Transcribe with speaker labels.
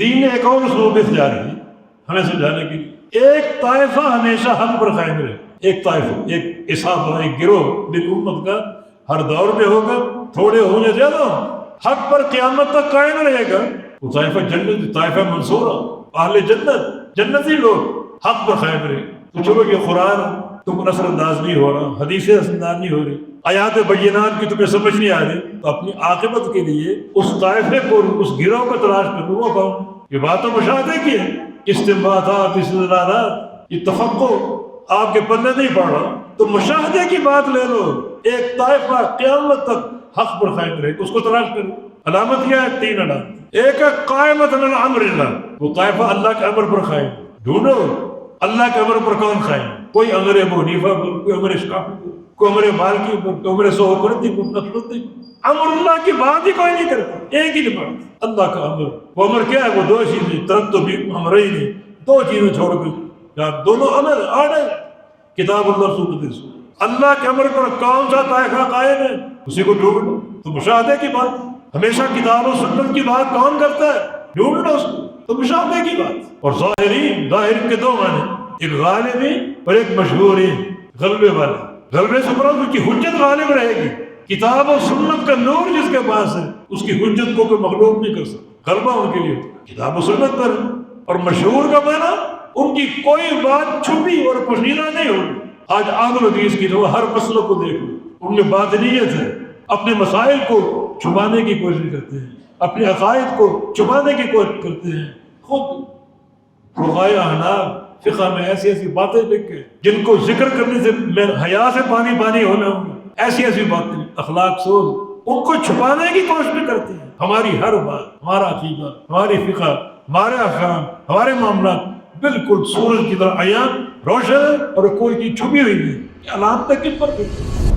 Speaker 1: دین نے ایک اور اسلوب اختیار کی ہمیں سمجھانے کی. ایک طائفہ ہمیشہ حق پر قائم رہے. ایک طائفہ، ایک اصحاب، ایک گروہ دل امت کا ہر دور میں ہوگا، تھوڑے ہوں یا زیادہ ہوں، حق پر قیامت تک قائم رہے گا. وہ طائفہ جنت، طائفہ منصورہ، اہل جنت، جنتی لوگ حق پر قائم رہے. تو چلو یہ قرآن تم کو اثر انداز نہیں ہو رہا، حدیثیں اثر انداز نہیں ہو رہی، آیات بینات کی تمہیں سمجھ نہیں آ رہی، تو اپنی عاقبت کے لیے اس طائفے کو، اس گروہ کو تلاش کرو. وہ کون؟ یہ بات تو مشاہدے کی ہے، استنباطات، استدلالات، یہ تفقع آپ کے پلے نہیں پڑ رہا، تو مشاہدے کی بات لے لو. ایک طائفہ قیامت تک حق پر قائم رہے، اس کو تلاش کرو. علامت کیا ہے؟ 3 علامت. ایک ہے قائمۃ علی امر اللہ، وہ طائفہ اللہ کے امر پر قائم. ڈھونڈو اللہ کے امر پر کون قائم؟ کوئی امر ابو حنیفہ پر، کوئی امر شافعی پر، کوئی امر مالکی پر، کوئی امر سہروردی پر، نقشبندی پر. امر اللہ کی بات ہی کوئی نہیں کرتا. ایک ہی بات، اللہ کا امر. وہ امر کیا ہے؟ وہ 2 چیزیں، ترک تو بھی امرین، 2 چیزیں چھوڑ کر جہاں دونوں امر آڈر، کتاب اللہ سنت. اللہ کے امر پر کون سا طائفہ قائم ہے؟ اسی کو ڈھونڈو. تو مشاہدے کی بات، ہمیشہ کتاب و سنت کی بات کون کرتا ہے؟ ڈھونڈو اس کو. تو مشاہدے کی بات. اور ظاہرین، ظاہر کے 2 معنی، ایک غالبی اور ایک مشہوری. غلبے والے، غلبے سے مراد اس کی حجت غالب رہے گی. کتاب و سنت کا نور جس کے پاس ہے، اس کی حجت کو کوئی مغلوب نہیں کر سکتا. غلبہ ان کے لیے کتاب و سنت پر. اور مشہور کا معنی، ان کی کوئی بات چھپی اور پوشیدہ نہیں ہوگی. آج اہل حدیث کی تو ہر مسئلہ کو دیکھ لو، ان میں باطنیت ہے، اپنے مسائل کو چھپانے کی کوشش کرتے ہیں، اپنے عقائد کو چھپانے کی کوشش کرتے ہیں. خود فقہائے احناف فقہ میں ایسی ایسی باتیں لکھ کے جن کو ذکر کرنے سے میں حیا سے پانی پانی ہونا ہوں، ایسی ایسی باتیں اخلاق سوز ان کو چھپانے کی کوشش کرتے ہیں. ہماری ہر بات، ہمارا عقیدہ، ہماری فقہ، ہمارے احکام، ہمارے معاملات بالکل سورج کی طرح عیاں روشن ہے، اور کوئی چیز چھپی ہوئی ہے. یہ علامتیں کن پر کرتے ہیں؟